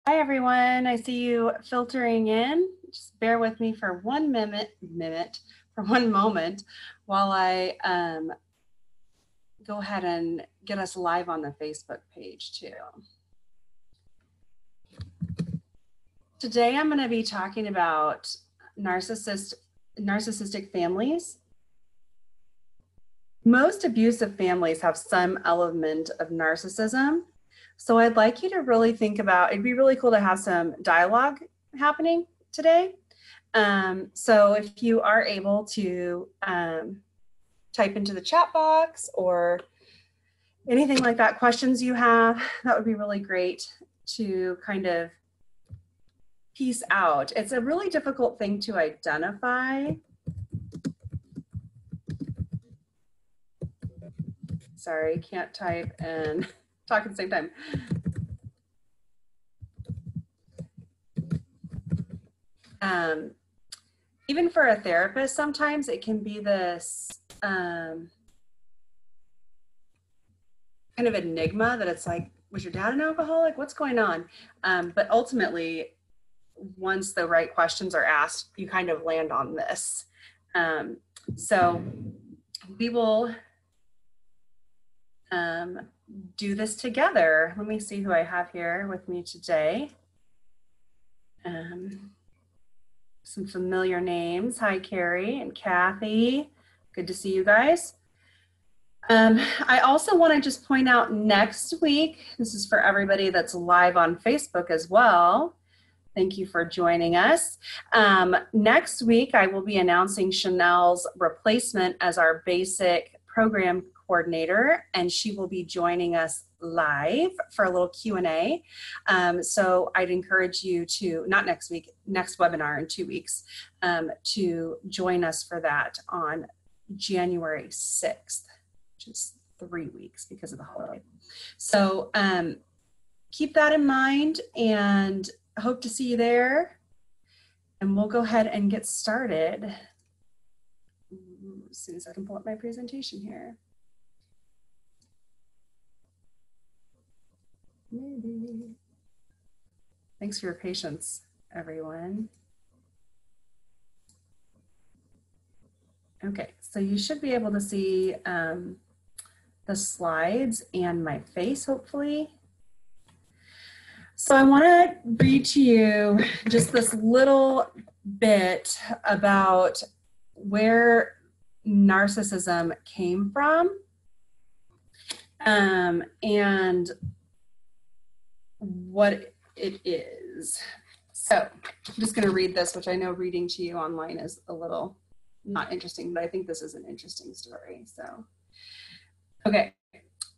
Hi everyone, I see you filtering in. Just bear with me for one moment while I go ahead and get us live on the Facebook page too. Today I'm going to be talking about narcissistic families. Most abusive families have some element of narcissism. So I'd like you to really think about, it'd be really cool to have some dialogue happening today. So if you are able to type into the chat box or anything like that, questions you have, that would be really great to kind of piece out. It's a really difficult thing to identify. Sorry, can't type and talk at the same time. Even for a therapist, sometimes it can be this kind of enigma that it's like, was your dad an alcoholic? What's going on? But ultimately, once the right questions are asked, you kind of land on this. So we will do this together. Let me see who I have here with me today. Some familiar names. Hi, Carrie and Kathy. Good to see you guys. I also want to just point out next week, this is for everybody that's live on Facebook as well. Thank you for joining us. Next week, I will be announcing Chanel's replacement as our basic program coordinator, and she will be joining us live for a little Q&A. So I'd encourage you to, not next week, next webinar in 2 weeks, to join us for that on January 6th, which is 3 weeks because of the holiday. So keep that in mind and hope to see you there. And we'll go ahead and get started as soon as I can pull up my presentation here. Maybe. Thanks for your patience, everyone. Okay, so you should be able to see the slides and my face, hopefully. So I want to read to you just this little bit about where narcissism came from and what it is. So I'm just going to read this, which I know reading to you online is a little not interesting, but I think this is an interesting story. So, okay.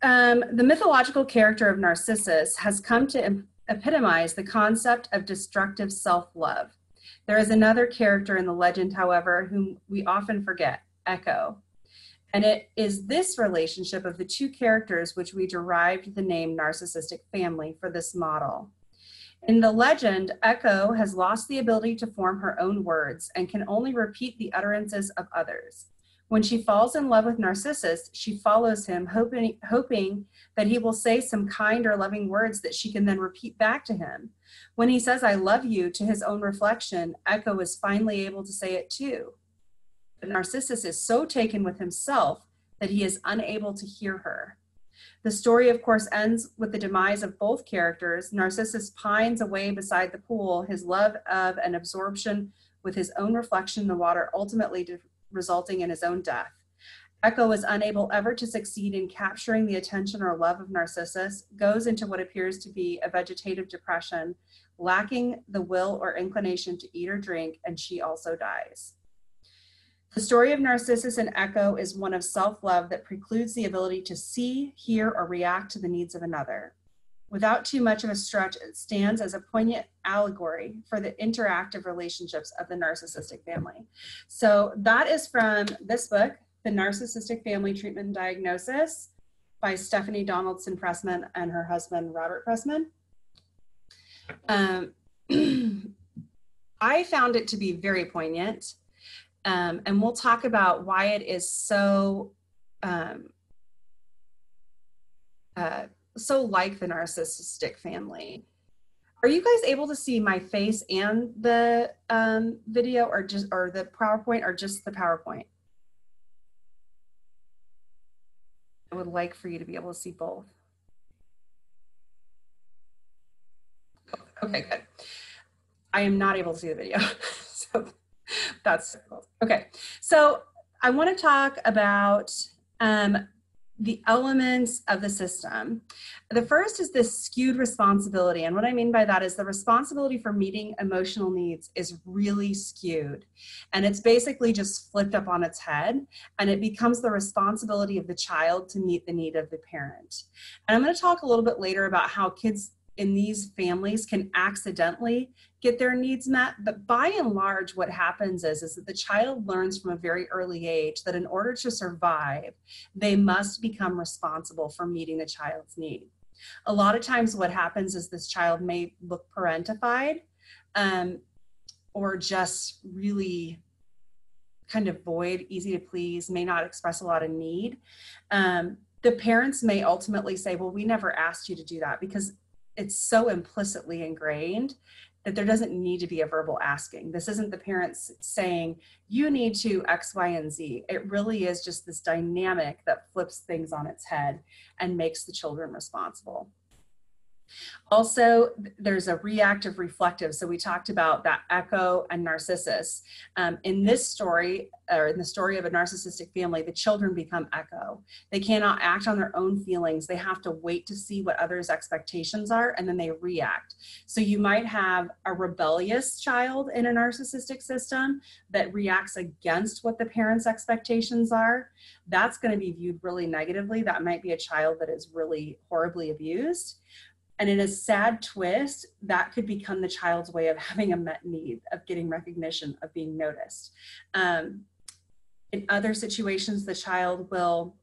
The mythological character of Narcissus has come to epitomize the concept of destructive self-love. There is another character in the legend, however, whom we often forget, Echo. And it is this relationship of the two characters which we derived the name Narcissistic Family for this model. In the legend, Echo has lost the ability to form her own words and can only repeat the utterances of others. When she falls in love with Narcissus, she follows him, hoping that he will say some kind or loving words that she can then repeat back to him. When he says, "I love you," to his own reflection, Echo is finally able to say it too. But Narcissus is so taken with himself that he is unable to hear her. The story, of course, ends with the demise of both characters. Narcissus pines away beside the pool, his love of and absorption with his own reflection in the water, ultimately resulting in his own death. Echo is unable ever to succeed in capturing the attention or love of Narcissus, goes into what appears to be a vegetative depression, lacking the will or inclination to eat or drink, and she also dies. The story of Narcissus and Echo is one of self-love that precludes the ability to see, hear, or react to the needs of another. Without too much of a stretch, it stands as a poignant allegory for the interactive relationships of the narcissistic family. So that is from this book, The Narcissistic Family Treatment and Diagnosis by Stephanie Donaldson Pressman and her husband, Robert Pressman. I found it to be very poignant. And we'll talk about why it is so so like the narcissistic family. Are you guys able to see my face and the video, or the PowerPoint, or just the PowerPoint? I would like for you to be able to see both. Okay, good. I am not able to see the video. So that's okay. So I want to talk about the elements of the system. The first is this skewed responsibility. And what I mean by that is the responsibility for meeting emotional needs is really skewed. And it's basically just flipped up on its head. And it becomes the responsibility of the child to meet the need of the parent. And I'm going to talk a little bit later about how kids in these families can accidentally get their needs met. But by and large, what happens is that the child learns from a very early age that in order to survive, they must become responsible for meeting the child's need. A lot of times what happens is this child may look parentified or just really kind of void, easy to please, may not express a lot of need. The parents may ultimately say, well, we never asked you to do that, because it's so implicitly ingrained that there doesn't need to be a verbal asking. This isn't the parents saying, you need to X, Y, and Z. It really is just this dynamic that flips things on its head and makes the children responsible. Also, there's a reactive reflective. So we talked about that echo and narcissus. In this story, or in the story of a narcissistic family, the children become echo. They cannot act on their own feelings. They have to wait to see what others' expectations are, and then they react. So you might have a rebellious child in a narcissistic system that reacts against what the parents' expectations are. That's going to be viewed really negatively. That might be a child that is really horribly abused. And in a sad twist, that could become the child's way of having a met need, of getting recognition, of being noticed. In other situations, the child will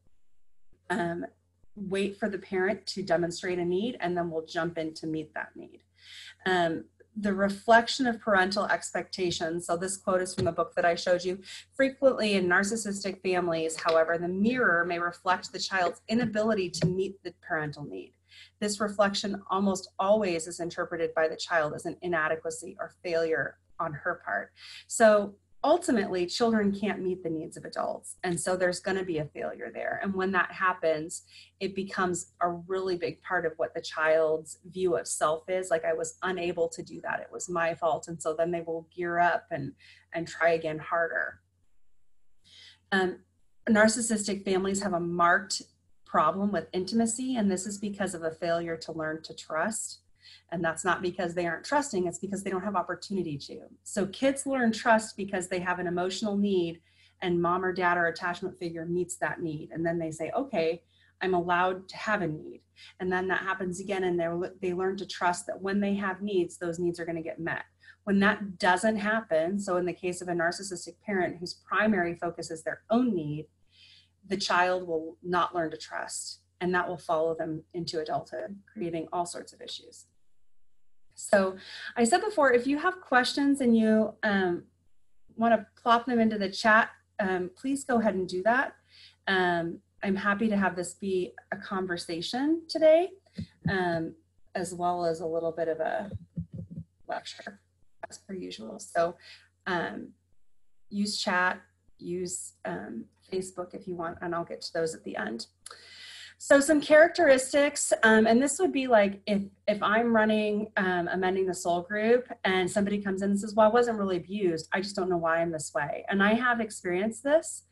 wait for the parent to demonstrate a need, and then will jump in to meet that need. The reflection of parental expectations. So this quote is from the book that I showed you. Frequently in narcissistic families, however, the mirror may reflect the child's inability to meet the parental need. This reflection almost always is interpreted by the child as an inadequacy or failure on her part. So ultimately, children can't meet the needs of adults. And so there's going to be a failure there. And when that happens, it becomes a really big part of what the child's view of self is. Like, I was unable to do that. It was my fault. And so then they will gear up and try again harder. Narcissistic families have a marked problem with intimacy, and this is because of a failure to learn to trust. And that's not because they aren't trusting, it's because they don't have opportunity to. So kids learn trust because they have an emotional need, and mom or dad or attachment figure meets that need. And then they say, okay, I'm allowed to have a need. And then that happens again, and they learn to trust that when they have needs, those needs are going to get met. When that doesn't happen, so in the case of a narcissistic parent whose primary focus is their own need, the child will not learn to trust, and that will follow them into adulthood, creating all sorts of issues. So I said before, if you have questions and you want to plop them into the chat, please go ahead and do that. I'm happy to have this be a conversation today, as well as a little bit of a lecture, as per usual. So use chat, use Facebook if you want, and I'll get to those at the end. So some characteristics, and this would be like if I'm running Amending the Soul group and somebody comes in and says, well, I wasn't really abused, I just don't know why I'm this way. And I have experienced this.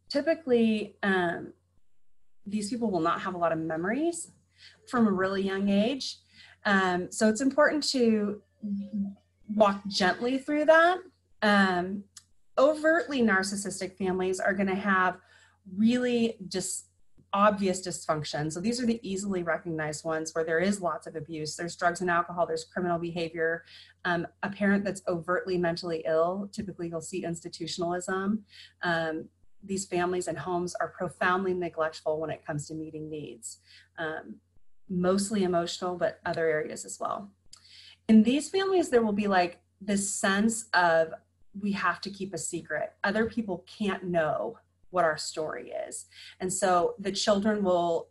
Typically, these people will not have a lot of memories from a really young age. So it's important to walk gently through that. Overtly narcissistic families are going to have really just obvious dysfunction. So these are the easily recognized ones where there is lots of abuse. There's drugs and alcohol, there's criminal behavior, a parent that's overtly mentally ill. Typically you'll see institutionalism. These families and homes are profoundly neglectful when it comes to meeting needs. Mostly emotional, but other areas as well. In these families, there will be like this sense of, we have to keep a secret. Other people can't know what our story is. And so the children will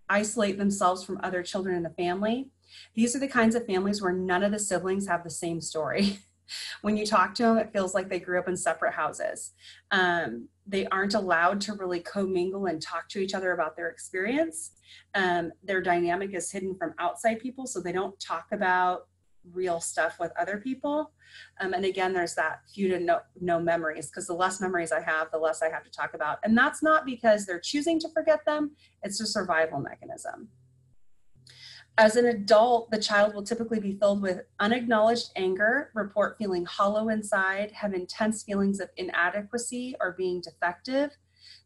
isolate themselves from other children in the family. These are the kinds of families where none of the siblings have the same story. When you talk to them, it feels like they grew up in separate houses. They aren't allowed to really commingle and talk to each other about their experience. Their dynamic is hidden from outside people, so they don't talk about real stuff with other people. And again, there's that few to no memories, because the less memories I have, the less I have to talk about. And that's not because they're choosing to forget them, it's a survival mechanism. As an adult, the child will typically be filled with unacknowledged anger, report feeling hollow inside, have intense feelings of inadequacy or being defective.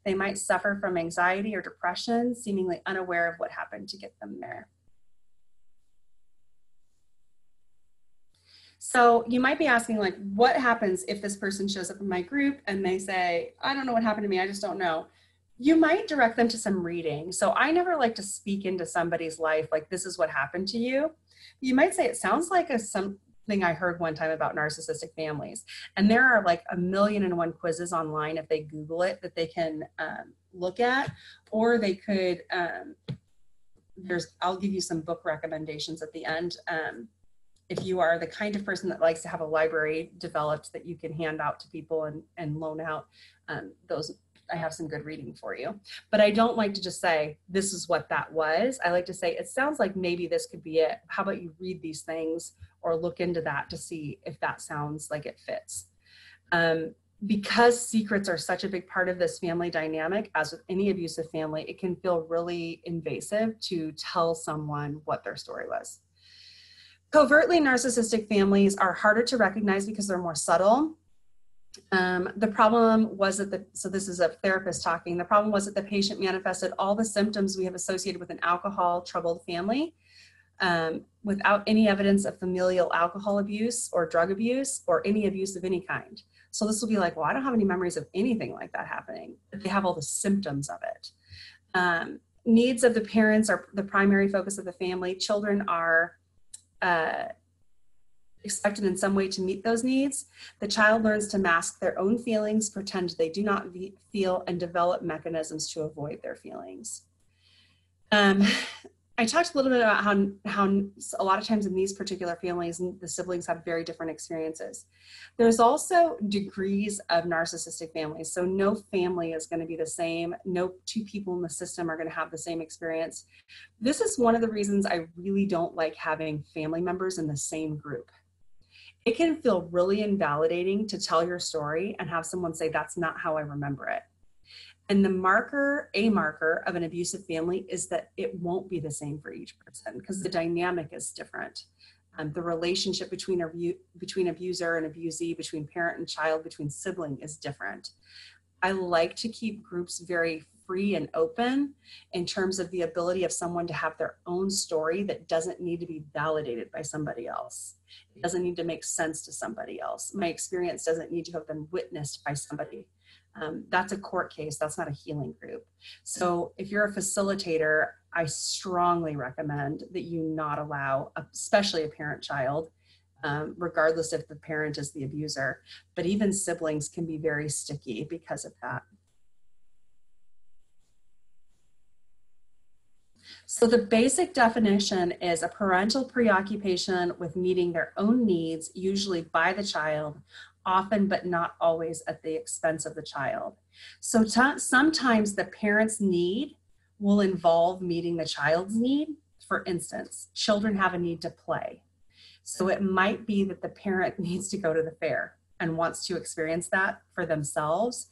They might suffer from anxiety or depression, seemingly unaware of what happened to get them there. So you might be asking, like, what happens if this person shows up in my group and they say, I don't know what happened to me, I just don't know. You might direct them to some reading. So I never like to speak into somebody's life like, this is what happened to you. You might say, it sounds like something I heard one time about narcissistic families. And there are like 1,000,001 quizzes online, if they Google it, that they can look at, or they could, I'll give you some book recommendations at the end. If you are the kind of person that likes to have a library developed that you can hand out to people and loan out, I have some good reading for you. But I don't like to just say, this is what that was. I like to say, it sounds like maybe this could be it. How about you read these things or look into that to see if that sounds like it fits. Because secrets are such a big part of this family dynamic, as with any abusive family, it can feel really invasive to tell someone what their story was. Covertly narcissistic families are harder to recognize because they're more subtle. The problem was that so this is a therapist talking, the problem was that the patient manifested all the symptoms we have associated with an alcohol-troubled family, without any evidence of familial alcohol abuse or drug abuse or any abuse of any kind. So this will be like, well, I don't have any memories of anything like that happening. But they have all the symptoms of it. Needs of the parents are the primary focus of the family. Children are expected in some way to meet those needs. The child learns to mask their own feelings, pretend they do not feel, and develop mechanisms to avoid their feelings. I talked a little bit about how a lot of times in these particular families, the siblings have very different experiences. There's also degrees of narcissistic families. So no family is going to be the same. No two people in the system are going to have the same experience. This is one of the reasons I really don't like having family members in the same group. It can feel really invalidating to tell your story and have someone say, that's not how I remember it. And a marker of an abusive family is that it won't be the same for each person because the dynamic is different. The relationship between abuser and abusee, between parent and child, between sibling is different. I like to keep groups very free and open in terms of the ability of someone to have their own story that doesn't need to be validated by somebody else. It doesn't need to make sense to somebody else. My experience doesn't need to have been witnessed by somebody. That's a court case. That's not a healing group. So if you're a facilitator, I strongly recommend that you not allow, especially a parent-child, regardless if the parent is the abuser, but even siblings can be very sticky because of that. So the basic definition is a parental preoccupation with meeting their own needs, usually by the child, often but not always at the expense of the child. So sometimes the parent's need will involve meeting the child's need. For instance, children have a need to play. So it might be that the parent needs to go to the fair and wants to experience that for themselves.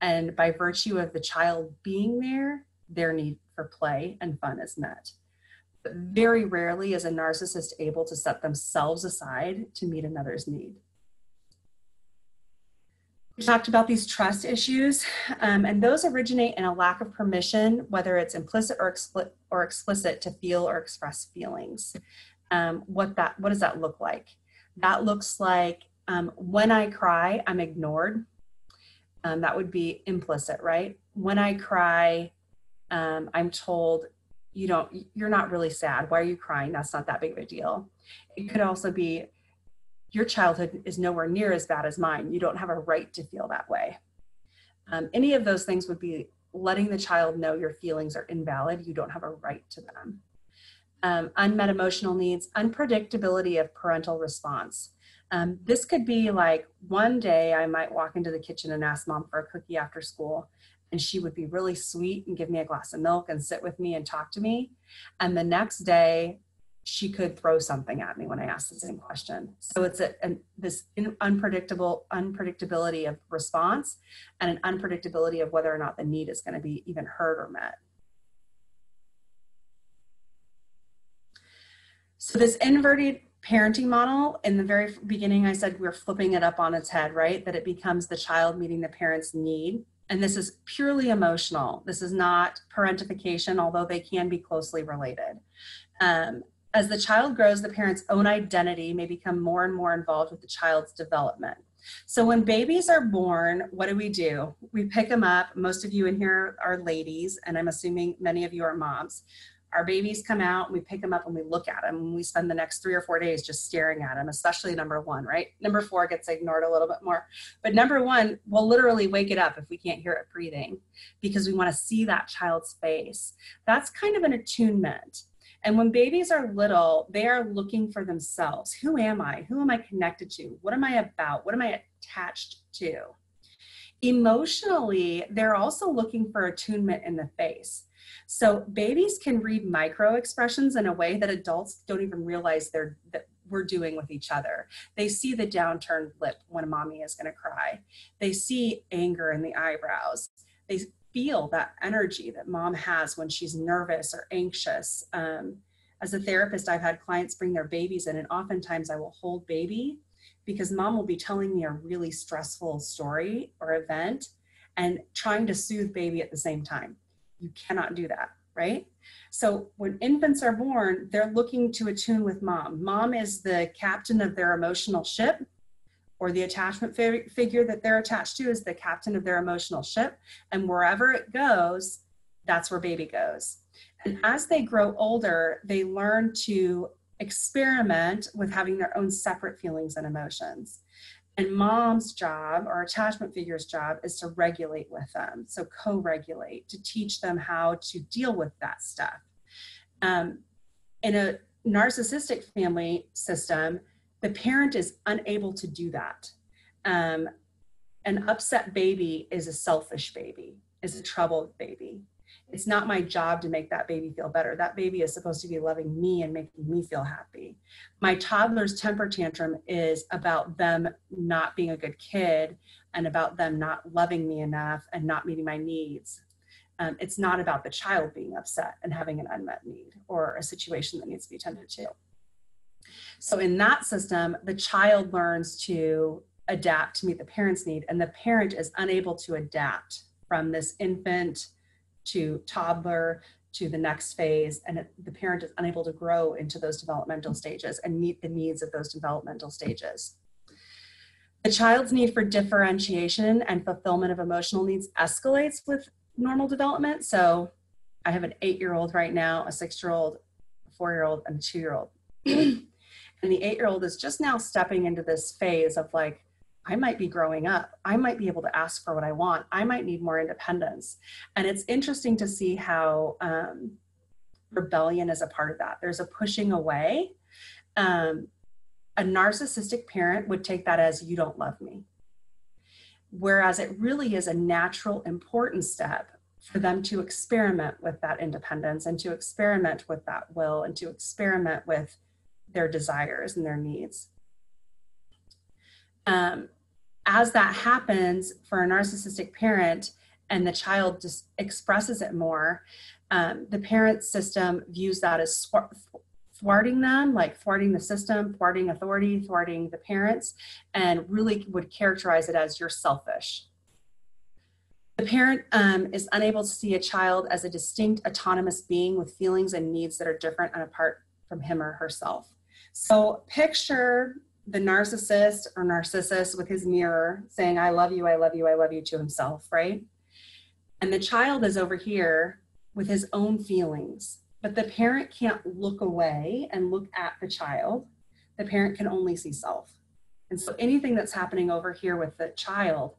And by virtue of the child being there, their need for play and fun is met. But very rarely is a narcissist able to set themselves aside to meet another's need. We talked about these trust issues, and those originate in a lack of permission, whether it's implicit or explicit, to feel or express feelings. What does that look like? That looks like when I cry, I'm ignored. That would be implicit, right? When I cry, I'm told, you're not really sad. Why are you crying? That's not that big of a deal. It could also be, your childhood is nowhere near as bad as mine. You don't have a right to feel that way. Any of those things would be letting the child know your feelings are invalid. You don't have a right to them. unmet emotional needs, unpredictability of parental response. This could be like one day I might walk into the kitchen and ask mom for a cookie after school, and she would be really sweet and give me a glass of milk and sit with me and talk to me. And the next day, she could throw something at me when I asked the same question. So it's this unpredictability of response and an unpredictability of whether or not the need is going to be even heard or met. So this inverted parenting model, in the very beginning, I said we're flipping it up on its head, right? That it becomes the child meeting the parent's need. And this is purely emotional. This is not parentification, although they can be closely related. As the child grows, the parent's own identity may become more and more involved with the child's development. So when babies are born, what do? We pick them up. Most of you in here are ladies, and I'm assuming many of you are moms. Our babies come out, we pick them up and we look at them, and we spend the next 3 or 4 days just staring at them, especially number 1, right? Number 4 gets ignored a little bit more. But number 1, we'll literally wake it up if we can't hear it breathing because we want to see that child's face. That's kind of an attunement. And when babies are little, they are looking for themselves. Who am I? Who am I connected to? What am I about? What am I attached to? Emotionally, they're also looking for attunement in the face. So babies can read micro expressions in a way that adults don't even realize that we're doing with each other. They see the downturned lip when mommy is going to cry. They see anger in the eyebrows. They feel that energy that mom has when she's nervous or anxious. As a therapist, I've had clients bring their babies in, and oftentimes I will hold baby because mom will be telling me a really stressful story or event and trying to soothe baby at the same time. You cannot do that, right? So when infants are born, they're looking to attune with mom. Mom is the captain of their emotional ship, or the attachment figure that they're attached to is the captain of their emotional ship. And wherever it goes, that's where baby goes. And as they grow older, they learn to experiment with having their own separate feelings and emotions. And mom's job, or attachment figure's job, is to regulate with them. So co-regulate, to teach them how to deal with that stuff. In a narcissistic family system, the parent is unable to do that. An upset baby is a selfish baby, is a troubled baby. It's not my job to make that baby feel better. That baby is supposed to be loving me and making me feel happy. My toddler's temper tantrum is about them not being a good kid and about them not loving me enough and not meeting my needs. It's not about the child being upset and having an unmet need or a situation that needs to be tended to. So in that system, the child learns to adapt to meet the parent's need, and the parent is unable to adapt from this infant to toddler to the next phase, and the parent is unable to grow into those developmental stages and meet the needs of those developmental stages. The child's need for differentiation and fulfillment of emotional needs escalates with normal development. So I have an 8-year-old right now, a 6-year-old, a 4-year-old, and a 2-year-old. And the 8-year-old is just now stepping into this phase of like, I might be growing up. I might be able to ask for what I want. I might need more independence. And it's interesting to see how rebellion is a part of that. There's a pushing away. A narcissistic parent would take that as, you don't love me. Whereas it really is a natural, important step for them to experiment with that independence and to experiment with that will and to experiment with their desires and their needs. As that happens for a narcissistic parent and the child just expresses it more, the parent system views that as thwarting them, like thwarting the system, thwarting authority, thwarting the parents, and really would characterize it as, you're selfish. The parent is unable to see a child as a distinct, autonomous being with feelings and needs that are different and apart from him or herself. So picture the narcissist or narcissus with his mirror saying, I love you, I love you, I love you to himself, right? And the child is over here with his own feelings, but the parent can't look away and look at the child. The parent can only see self. And so anything that's happening over here with the child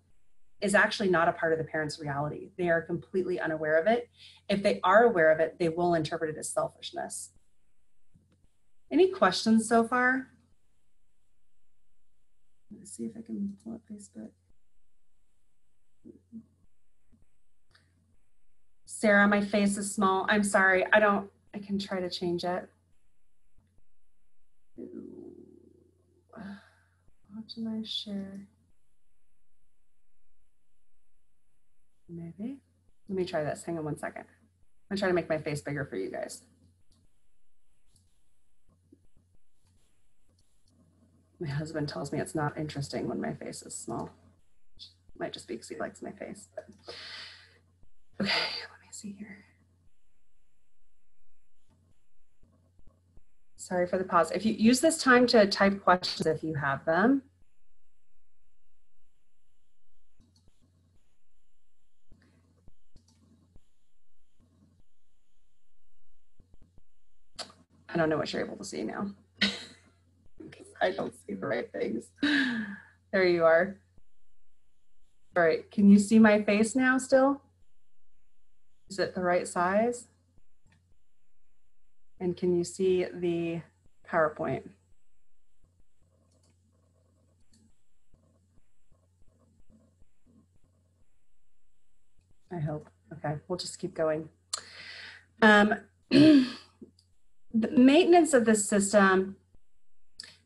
is actually not a part of the parent's reality. They are completely unaware of it. If they are aware of it, they will interpret it as selfishness. Any questions so far? Let's see if I can pull up Facebook. Sarah, my face is small. I'm sorry. I can try to change it. Optimize share. Maybe. Let me try this. Hang on one second. I'm trying to make my face bigger for you guys. My husband tells me it's not interesting when my face is small. Might just be because he likes my face. But. Okay, let me see here. Sorry for the pause. If you use this time to type questions if you have them. I don't know what you're able to see now. I don't see the right things. There you are. All right, can you see my face now still? Is it the right size? And can you see the PowerPoint? I hope. Okay, we'll just keep going. The maintenance of this system,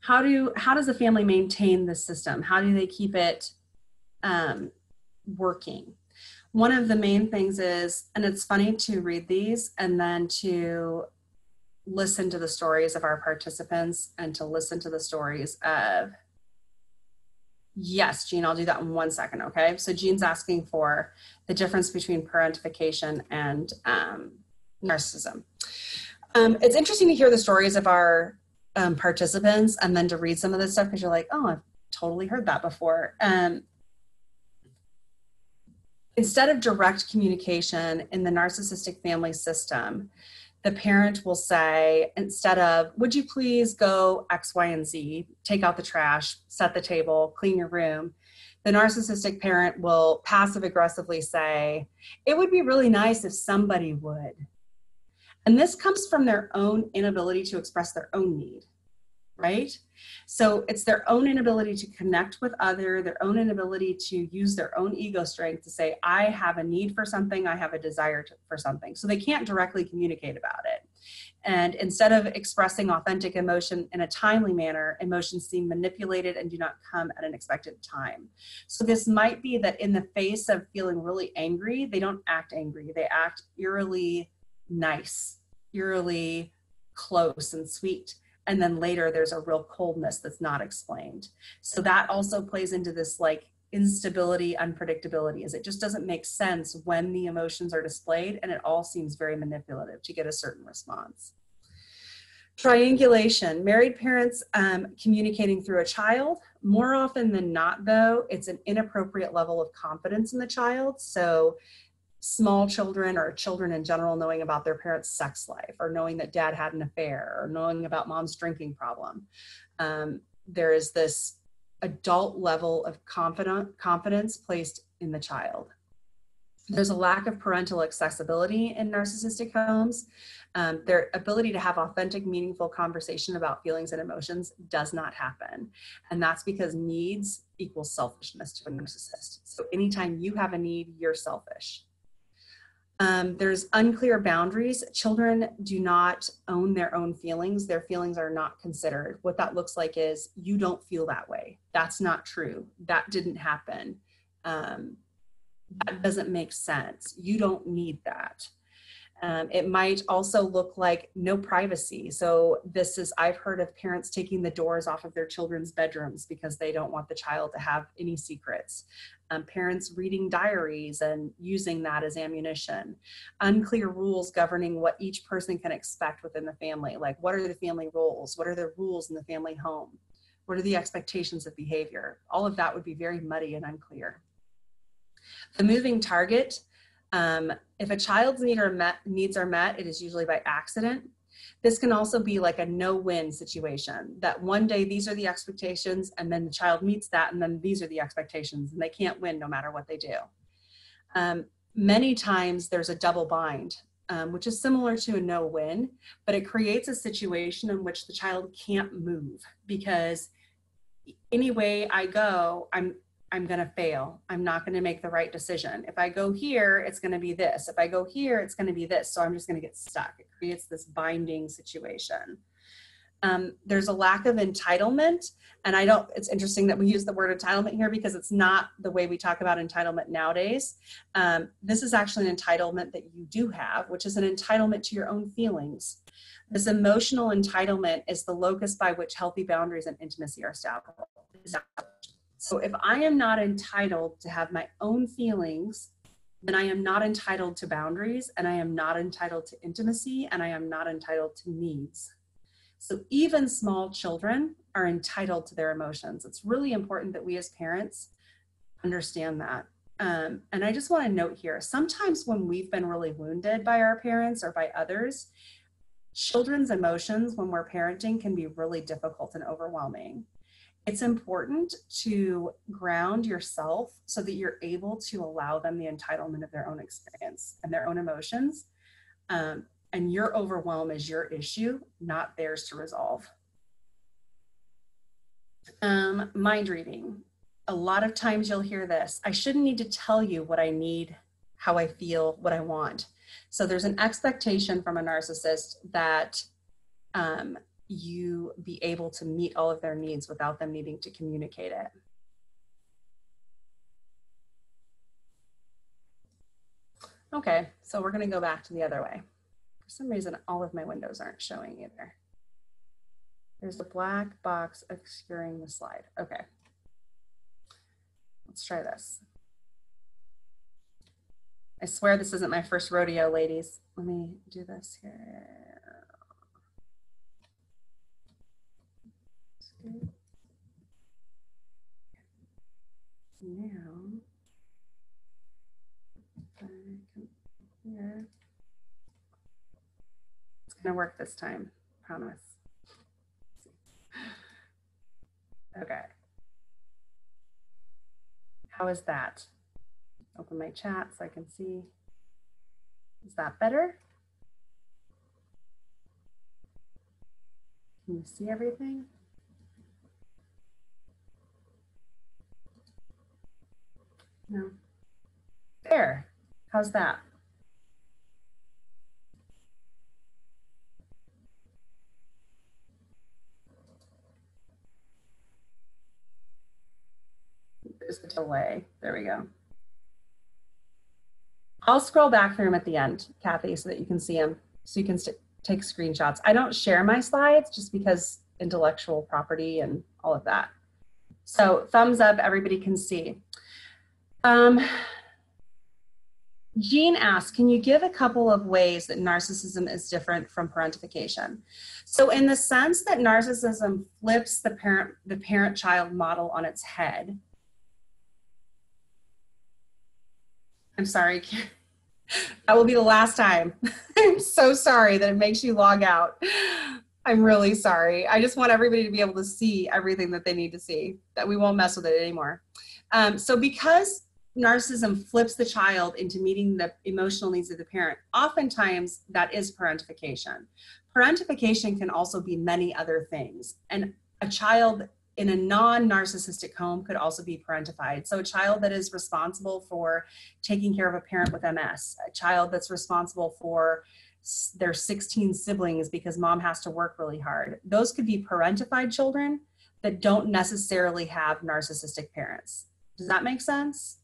how does a family maintain this system? How do they keep it working? One of the main things is, and it's funny to read these and then to listen to the stories of our participants and to listen to the stories of, yes, Jean, I'll do that in 1 second, okay? So Jean's asking for the difference between parentification and narcissism. It's interesting to hear the stories of our participants and then to read some of this stuff because you're like, oh, I've totally heard that before. Instead of direct communication in the narcissistic family system, the parent will say, instead of, would you please go X, Y, and Z, take out the trash, set the table, clean your room, the narcissistic parent will passive aggressively say, it would be really nice if somebody would. And this comes from their own inability to express their own need, right? So it's their own inability to connect with their own inability to use their own ego strength to say, I have a need for something, I have a desire for something. So they can't directly communicate about it. And instead of expressing authentic emotion in a timely manner, emotions seem manipulated and do not come at an expected time. So this might be that in the face of feeling really angry, they don't act angry, they act eerily nice, eerily close and sweet. And then later there's a real coldness that's not explained. So that also plays into this like instability, unpredictability, is it just doesn't make sense when the emotions are displayed and it all seems very manipulative to get a certain response. Triangulation, married parents communicating through a child. More often than not though, it's an inappropriate level of confidence in the child. So small children or children in general knowing about their parents' sex life or knowing that dad had an affair or knowing about mom's drinking problem. There is this adult level of confidence placed in the child. There's a lack of parental accessibility in narcissistic homes. Their ability to have authentic, meaningful conversation about feelings and emotions does not happen. And that's because needs equals selfishness to a narcissist. So anytime you have a need, you're selfish. There's unclear boundaries. Children do not own their own feelings. Their feelings are not considered. What that looks like is, you don't feel that way. That's not true. That didn't happen. That doesn't make sense. You don't need that. It might also look like no privacy. So I've heard of parents taking the doors off of their children's bedrooms because they don't want the child to have any secrets. Parents reading diaries and using that as ammunition. Unclear rules governing what each person can expect within the family. Like, what are the family roles? What are the rules in the family home? What are the expectations of behavior? All of that would be very muddy and unclear. The moving target. If a child's needs are met, it is usually by accident. This can also be like a no-win situation, that one day these are the expectations and then the child meets that and then these are the expectations and they can't win no matter what they do. Many times there's a double bind. which is similar to a no-win, but it creates a situation in which the child can't move because any way I go, I'm going to fail. I'm not going to make the right decision. If I go here, it's going to be this. If I go here, it's going to be this. So I'm just going to get stuck. It creates this binding situation. There's a lack of entitlement. And it's interesting that we use the word entitlement here because it's not the way we talk about entitlement nowadays. This is actually an entitlement that you do have, which is an entitlement to your own feelings. This emotional entitlement is the locus by which healthy boundaries and intimacy are established. So if I am not entitled to have my own feelings, then I am not entitled to boundaries, and I am not entitled to intimacy, and I am not entitled to needs. So even small children are entitled to their emotions. It's really important that we as parents understand that. And I just want to note here, sometimes when we've been really wounded by our parents or by others, children's emotions when we're parenting can be really difficult and overwhelming. It's important to ground yourself so that you're able to allow them the entitlement of their own experience and their own emotions. And your overwhelm is your issue, not theirs to resolve. Mind reading. A lot of times you'll hear this. I shouldn't need to tell you what I need, how I feel, what I want. So there's an expectation from a narcissist that you be able to meet all of their needs without them needing to communicate it. Okay, so we're going to go back to the other way. For some reason, all of my windows aren't showing either. There's a black box obscuring the slide. Okay, let's try this. I swear this isn't my first rodeo, ladies. Let me do this here. Now, if I come here, it's going to work this time, promise. Okay. How is that? Open my chat so I can see. Is that better? Can you see everything? No. There. How's that? There's a delay. There we go. I'll scroll back through them at the end, Kathy, so that you can see them, so you can take screenshots. I don't share my slides just because intellectual property and all of that. So thumbs up, everybody can see. Jean asks, can you give a couple of ways that narcissism is different from parentification? So in the sense that narcissism flips the parent-child model on its head. I'm sorry, that will be the last time. I'm so sorry that it makes you log out. I'm really sorry. I just want everybody to be able to see everything that they need to see, that we won't mess with it anymore. So because narcissism flips the child into meeting the emotional needs of the parent, oftentimes that is parentification. Parentification can also be many other things. And a child in a non-narcissistic home could also be parentified. So a child that is responsible for taking care of a parent with MS, a child that's responsible for their 16 siblings because mom has to work really hard. Those could be parentified children that don't necessarily have narcissistic parents. Does that make sense?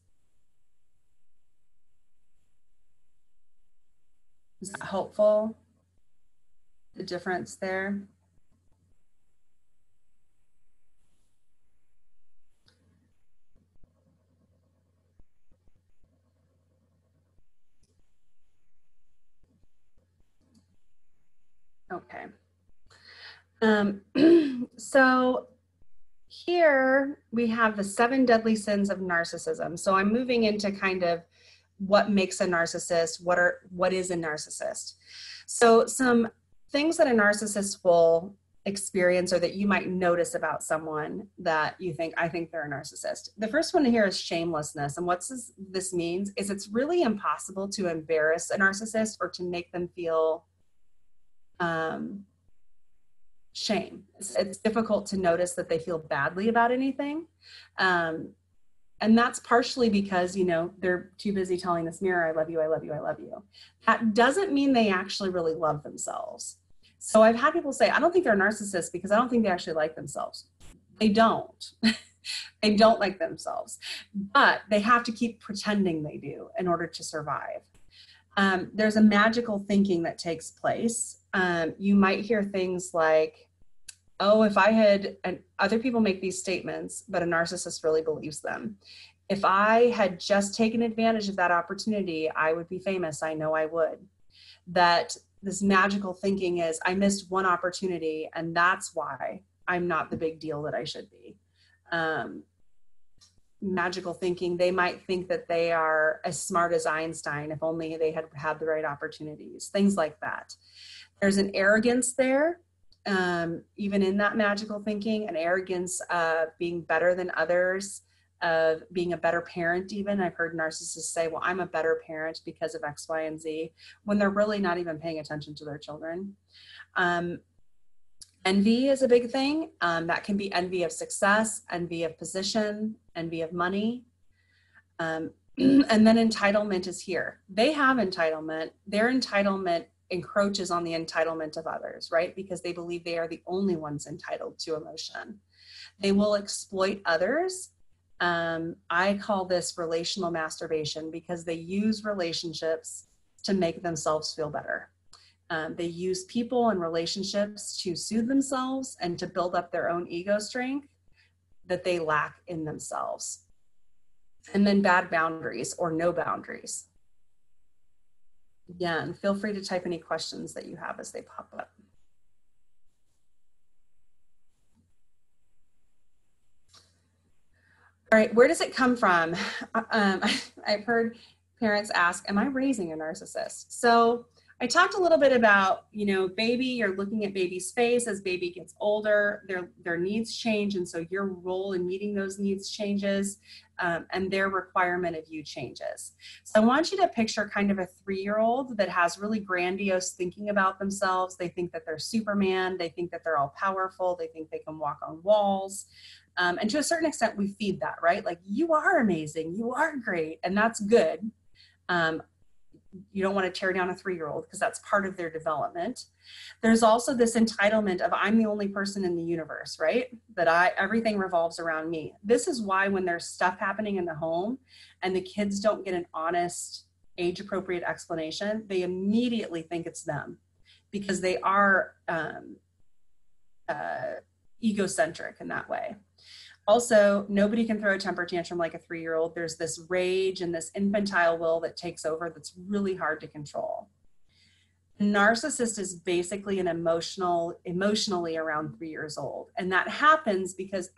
Is that helpful? The difference there? Okay. So here we have the 7 deadly sins of narcissism. So I'm moving into kind of what makes a narcissist, what is a narcissist. So some things that a narcissist will experience or that you might notice about someone that you think, I think they're a narcissist. The first one here is shamelessness. And what this means is it's really impossible to embarrass a narcissist or to make them feel shame. It's difficult to notice that they feel badly about anything. And that's partially because, you know, they're too busy telling this mirror, I love you, I love you, I love you. That doesn't mean they actually really love themselves. So I've had people say, I don't think they're a narcissist because I don't think they actually like themselves. They don't. They don't like themselves, but they have to keep pretending they do in order to survive. There's a magical thinking that takes place. You might hear things like, oh, if I had, and other people make these statements, but a narcissist really believes them. If I had just taken advantage of that opportunity, I would be famous. I know I would. That this magical thinking is, I missed one opportunity and that's why I'm not the big deal that I should be. Magical thinking, they might think that they are as smart as Einstein if only they had had the right opportunities, things like that. There's an arrogance there. Even in that magical thinking, an arrogance of being better than others, of being a better parent even. I've heard narcissists say, well, I'm a better parent because of X, Y, and Z, when they're really not even paying attention to their children. Envy is a big thing. That can be envy of success, envy of position, envy of money. And then entitlement is here. They have entitlement. Their entitlement encroaches on the entitlement of others, right? Because they believe they are the only ones entitled to emotion. They will exploit others. I call this relational masturbation because they use relationships to make themselves feel better. They use people and relationships to soothe themselves and to build up their own ego strength that they lack in themselves. And then bad boundaries or no boundaries. Again, feel free to type any questions that you have as they pop up. All right, where does it come from? I've heard parents ask, am I raising a narcissist? So I talked a little bit about, you know, baby, you're looking at baby's face as baby gets older, their needs change. And so your role in meeting those needs changes and their requirement of you changes. So I want you to picture kind of a 3-year-old that has really grandiose thinking about themselves. They think that they're Superman. They think that they're all powerful. They think they can walk on walls. And to a certain extent, we feed that, right? Like, you are amazing. You are great. And that's good. You don't want to tear down a 3-year-old because that's part of their development. There's also this entitlement of, I'm the only person in the universe, right? That everything revolves around me. This is why when there's stuff happening in the home and the kids don't get an honest, age-appropriate explanation, they immediately think it's them because they are egocentric in that way. Also, nobody can throw a temper tantrum like a 3-year-old. There's this rage and this infantile will that takes over that's really hard to control. A narcissist is basically an emotionally around 3 years old. And that happens because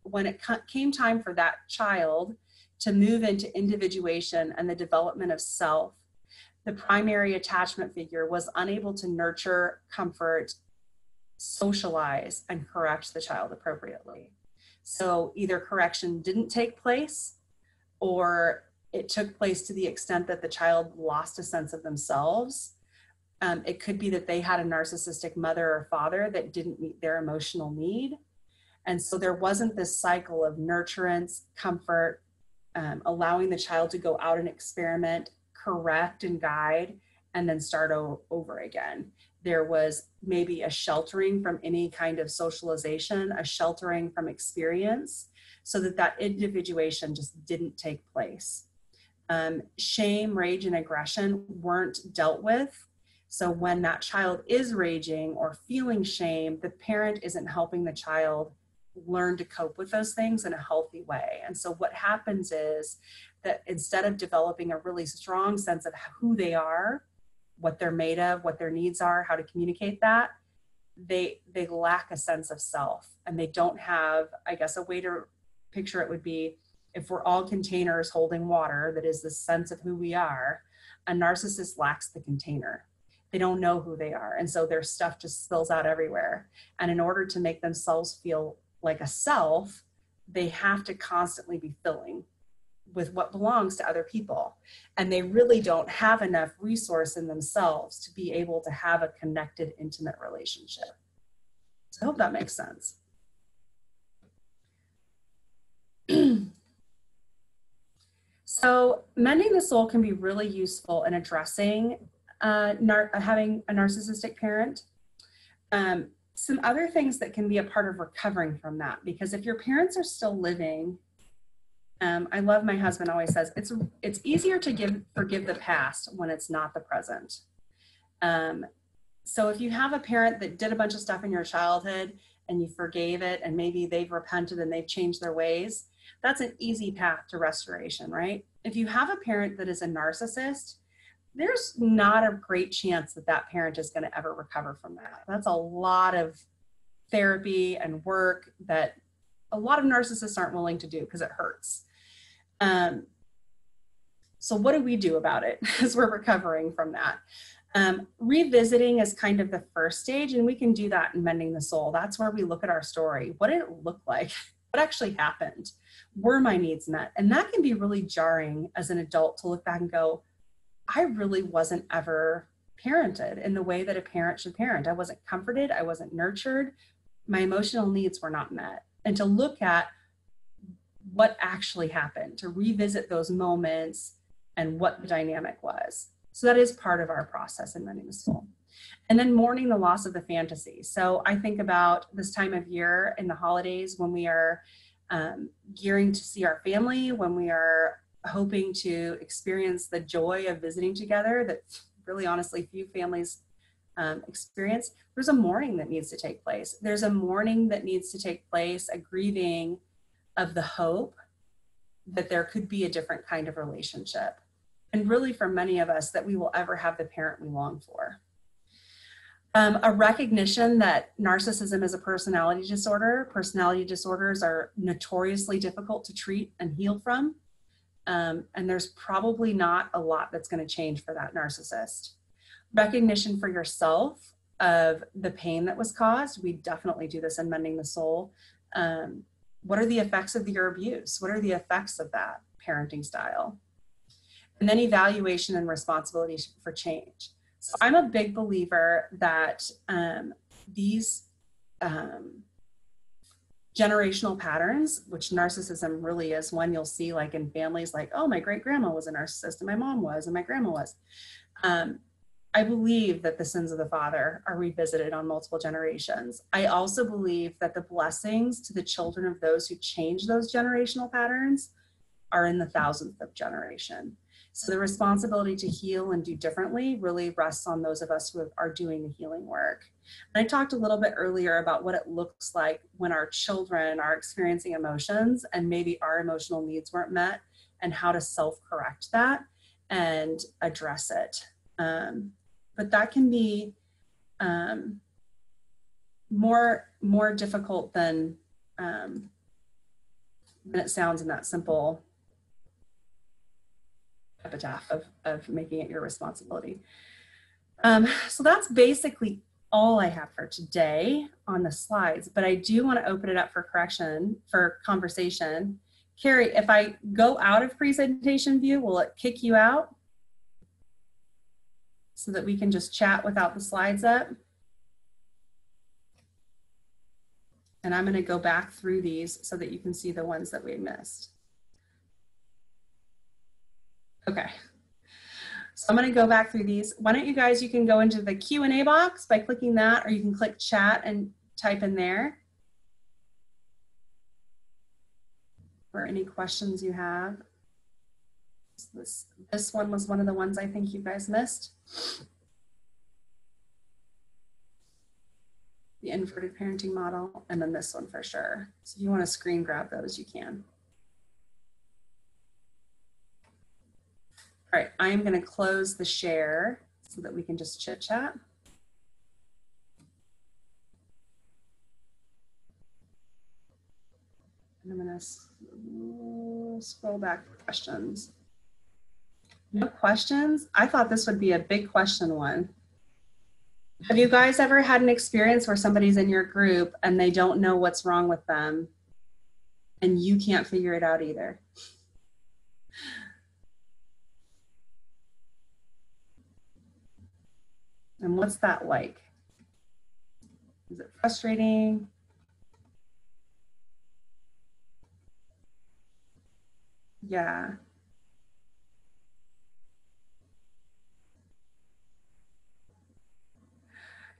when it came time for that child to move into individuation and the development of self, the primary attachment figure was unable to nurture, comfort, socialize, and correct the child appropriately. So either correction didn't take place or it took place to the extent that the child lost a sense of themselves. It could be that they had a narcissistic mother or father that didn't meet their emotional need. And so there wasn't this cycle of nurturance, comfort, allowing the child to go out and experiment, correct and guide, and then start over again. There was maybe a sheltering from any kind of socialization, a sheltering from experience, so that individuation just didn't take place. Shame, rage, and aggression weren't dealt with. So when that child is raging or feeling shame, the parent isn't helping the child learn to cope with those things in a healthy way. And so what happens is that instead of developing a really strong sense of who they are, what they're made of, what their needs are, how to communicate that, they lack a sense of self, and they don't have, I guess a way to picture it would be, if we're all containers holding water, that is the sense of who we are, a narcissist lacks the container. They don't know who they are. And so their stuff just spills out everywhere. And in order to make themselves feel like a self, they have to constantly be filling with what belongs to other people. And they really don't have enough resource in themselves to be able to have a connected, intimate relationship. So I hope that makes sense. So mending the soul can be really useful in addressing having a narcissistic parent. Some other things that can be a part of recovering from that, because if your parents are still living, I love, my husband always says, it's easier to forgive the past when it's not the present. So if you have a parent that did a bunch of stuff in your childhood and you forgave it, and maybe they've repented and they've changed their ways, that's an easy path to restoration, right? If you have a parent that is a narcissist, there's not a great chance that that parent is going to ever recover from that. That's a lot of therapy and work that a lot of narcissists aren't willing to do because it hurts. So what do we do about it as we're recovering from that? Revisiting is kind of the first stage, and we can do that in Mending the Soul. That's where we look at our story. What did it look like? What actually happened? Were my needs met? And that can be really jarring as an adult to look back and go, I really wasn't ever parented in the way that a parent should parent. I wasn't comforted. I wasn't nurtured. My emotional needs were not met. And to look at what actually happened, to revisit those moments and what the dynamic was. So that is part of our process in Mending the Soul. And then mourning the loss of the fantasy. So I think about this time of year in the holidays when we are gearing to see our family, when we are hoping to experience the joy of visiting together that really honestly few families experience. There's a mourning that needs to take place. There's a mourning that needs to take place, a grieving of the hope that there could be a different kind of relationship. And really for many of us that we will ever have the parent we long for. A recognition that narcissism is a personality disorder. Personality disorders are notoriously difficult to treat and heal from. And there's probably not a lot that's going to change for that narcissist. Recognition for yourself of the pain that was caused. We definitely do this in Mending the Soul. What are the effects of your abuse? What are the effects of that parenting style? And then evaluation and responsibility for change. So I'm a big believer that these generational patterns, which narcissism really is one you'll see like in families like, oh, my great grandma was a narcissist and my mom was and my grandma was. I believe that the sins of the father are revisited on multiple generations. I also believe that the blessings to the children of those who change those generational patterns are in the thousandth of generation. So the responsibility to heal and do differently really rests on those of us who are doing the healing work. And I talked a little bit earlier about what it looks like when our children are experiencing emotions and maybe our emotional needs weren't met, and how to self-correct that and address it. But that can be more difficult than it sounds in that simple epitaph of making it your responsibility. So that's basically all I have for today on the slides, but I do want to open it up for conversation. Carrie, if I go out of presentation view, will it kick you out so that we can just chat without the slides up? And I'm going to go back through these so that you can see the ones that we missed. Okay, so I'm going to go back through these. Why don't you guys, you can go into the Q&A box by clicking that, or you can click chat and type in there for any questions you have. This one was one of the ones I think you guys missed. The inverted parenting model, and then this one for sure. So if you want to screen grab those, you can. All right, I am going to close the share so that we can just chit chat. And I'm going to scroll back for questions. No questions? I thought this would be a big question one. Have you guys ever had an experience where somebody's in your group and they don't know what's wrong with them and you can't figure it out either? And what's that like? Is it frustrating? Yeah.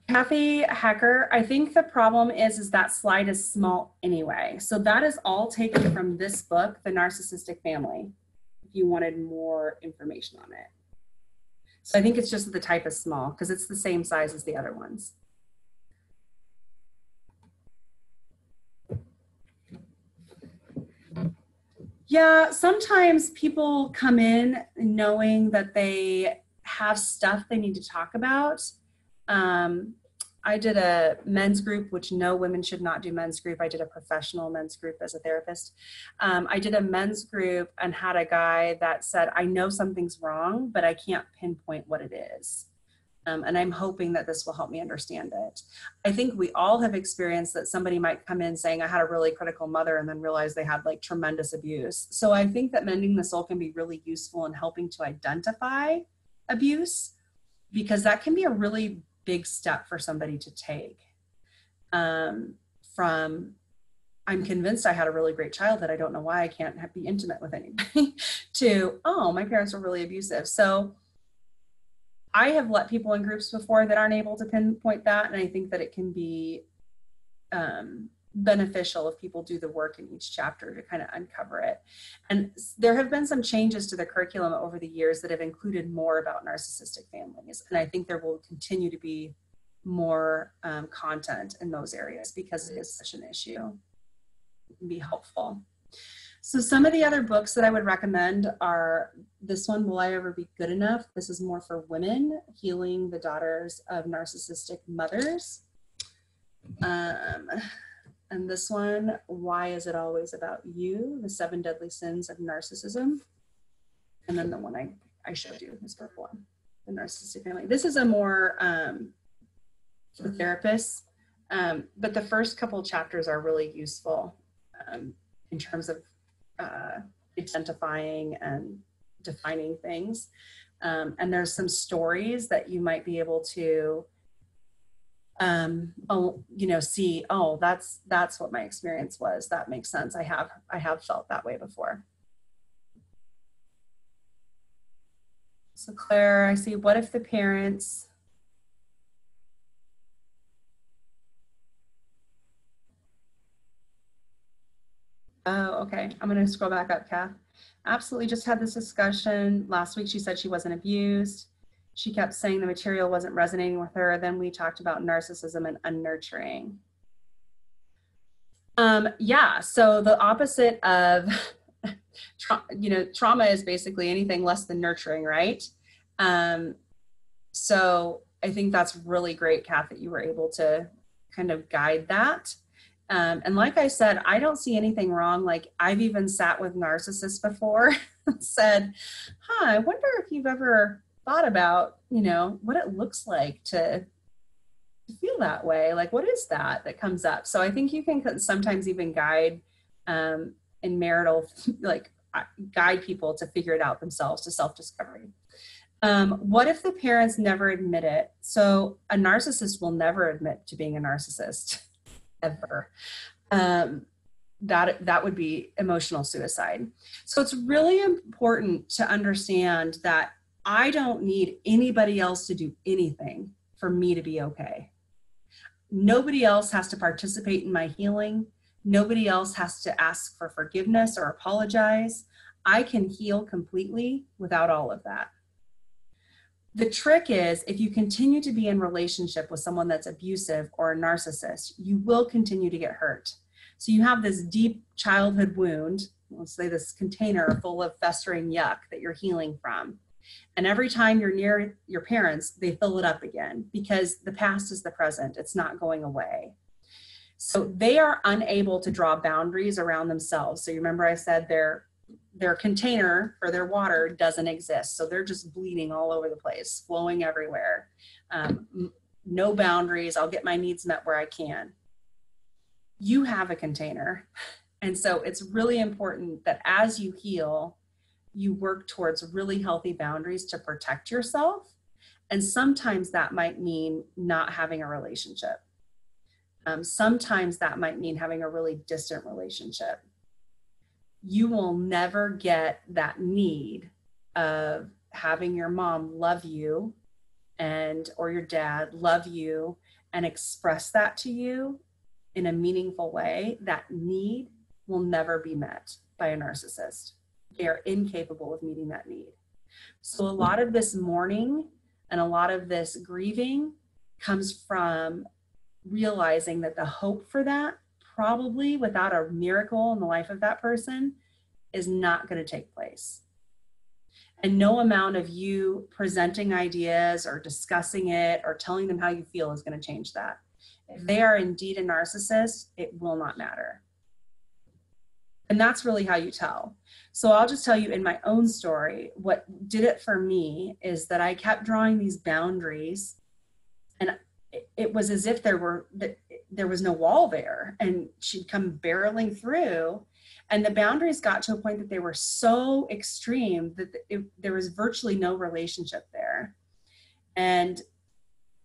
Kathy Hacker, I think the problem is that slide is small anyway. So that is all taken from this book, The Narcissistic Family, if you wanted more information on it. So I think it's just the type is small because it's the same size as the other ones. Yeah, sometimes people come in knowing that they have stuff they need to talk about. I did a men's group, which no women should not do men's group. I did a professional men's group as a therapist. I did a men's group and had a guy that said, I know something's wrong, but I can't pinpoint what it is. And I'm hoping that this will help me understand it. I think we all have experienced that somebody might come in saying, I had a really critical mother, and then realize they had like tremendous abuse. So I think that mending the soul can be really useful in helping to identify abuse, because that can be a really big step for somebody to take. From, I'm convinced I had a really great childhood, I don't know why I can't be intimate with anybody, to, oh, my parents were really abusive. So I have let people in groups before that aren't able to pinpoint that, and I think that it can be beneficial if people do the work in each chapter to kind of uncover it. And there have been some changes to the curriculum over the years that have included more about narcissistic families, and I think there will continue to be more content in those areas because it is such an issue. It can be helpful. So some of the other books that I would recommend are this one, Will I Ever Be Good Enough? This is more for women, Healing the Daughters of Narcissistic Mothers. And this one, Why Is It Always About You? The 7 Deadly Sins of Narcissism. And then the one I showed you, this purple one, The Narcissistic Family. This is a more for therapists, but the first couple chapters are really useful in terms of identifying and defining things. And there's some stories that you might be able to, see, oh, that's what my experience was. That makes sense. I have felt that way before. So Claire, I see, what if the parents, oh, okay. I'm going to scroll back up, Kath. Absolutely just had this discussion. Last week she said she wasn't abused. She kept saying the material wasn't resonating with her. Then we talked about narcissism and unnurturing. Yeah, so the opposite of, trauma is basically anything less than nurturing, right? So I think that's really great, Kath, that you were able to kind of guide that. And like I said, I don't see anything wrong. Like I've even sat with narcissists before, said, I wonder if you've ever thought about, what it looks like to feel that way. Like, what is that comes up? So I think you can sometimes even guide in marital, like guide people to figure it out themselves, to self-discovery. What if the parents never admit it? So a narcissist will never admit to being a narcissist. Ever. That would be emotional suicide. So it's really important to understand that I don't need anybody else to do anything for me to be okay. Nobody else has to participate in my healing. Nobody else has to ask for forgiveness or apologize. I can heal completely without all of that. The trick is, if you continue to be in relationship with someone that's abusive or a narcissist, you will continue to get hurt. So you have this deep childhood wound, let's say this container full of festering yuck that you're healing from. And every time you're near your parents, they fill it up again because the past is the present. It's not going away. So they are unable to draw boundaries around themselves. So you remember I said their container for their water doesn't exist. So they're just bleeding all over the place, flowing everywhere. no boundaries, I'll get my needs met where I can. You have a container. And so it's really important that as you heal, you work towards really healthy boundaries to protect yourself. And sometimes that might mean not having a relationship. Sometimes that might mean having a really distant relationship. You will never get that need of having your mom love you or your dad love you and express that to you in a meaningful way. That need will never be met by a narcissist. They are incapable of meeting that need. So a lot of this mourning and a lot of this grieving comes from realizing that the hope for that, probably without a miracle in the life of that person, is not going to take place. And no amount of you presenting ideas or discussing it or telling them how you feel is going to change that. If they are indeed a narcissist, it will not matter. And that's really how you tell. So I'll just tell you in my own story, what did it for me is that I kept drawing these boundaries, and it was as if there was no wall there, and she'd come barreling through, and the boundaries got to a point that they were so extreme that there was virtually no relationship there. And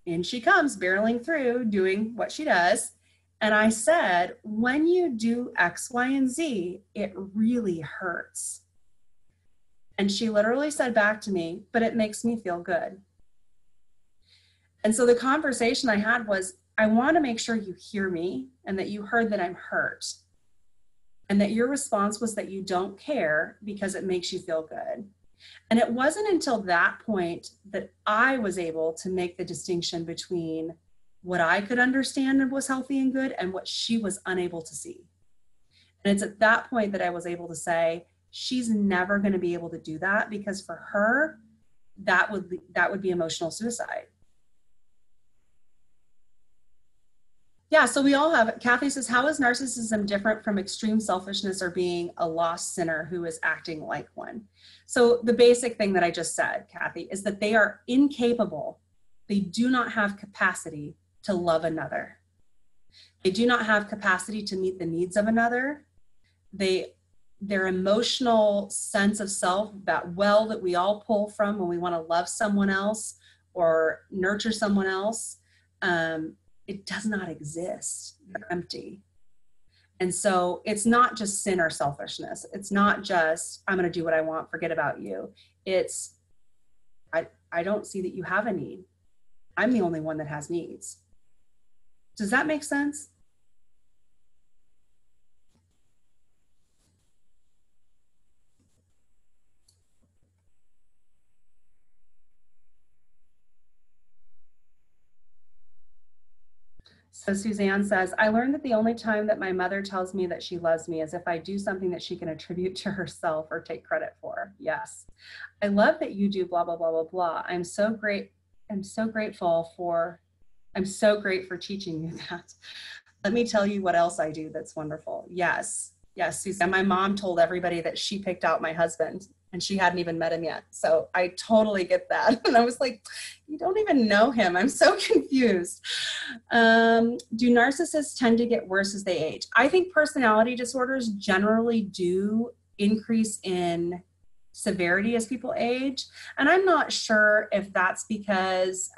in she comes barreling through, doing what she does. And I said, when you do X, Y, and Z, it really hurts. And she literally said back to me, but it makes me feel good. And so the conversation I had was, I want to make sure you hear me and that you heard that I'm hurt. And that your response was that you don't care because it makes you feel good. And it wasn't until that point that I was able to make the distinction between what I could understand and was healthy and good and what she was unable to see. And it's at that point that I was able to say, she's never going to be able to do that, because for her, that would be emotional suicide. Yeah, so we all have it. Kathy says, how is narcissism different from extreme selfishness or being a lost sinner who is acting like one? So the basic thing that I just said, Kathy, is that they are incapable. They do not have capacity to love another. They do not have capacity to meet the needs of another. Their emotional sense of self, that well that we all pull from when we want to love someone else or nurture someone else, it does not exist. They're empty. And so it's not just sin or selfishness. It's not just, I'm going to do what I want, forget about you. It's, I don't see that you have a need. I'm the only one that has needs. Does that make sense? So Suzanne says, I learned that the only time that my mother tells me that she loves me is if I do something that she can attribute to herself or take credit for. Yes. I love that you do blah, blah, blah, blah, blah. I'm so great for teaching you that. Let me tell you what else I do that's wonderful. Yes. Yes, Suzanne. My mom told everybody that she picked out my husband and she hadn't even met him yet. So I totally get that. And I was like, you don't even know him. I'm so confused. Do narcissists tend to get worse as they age? I think personality disorders generally do increase in severity as people age. And I'm not sure if that's because,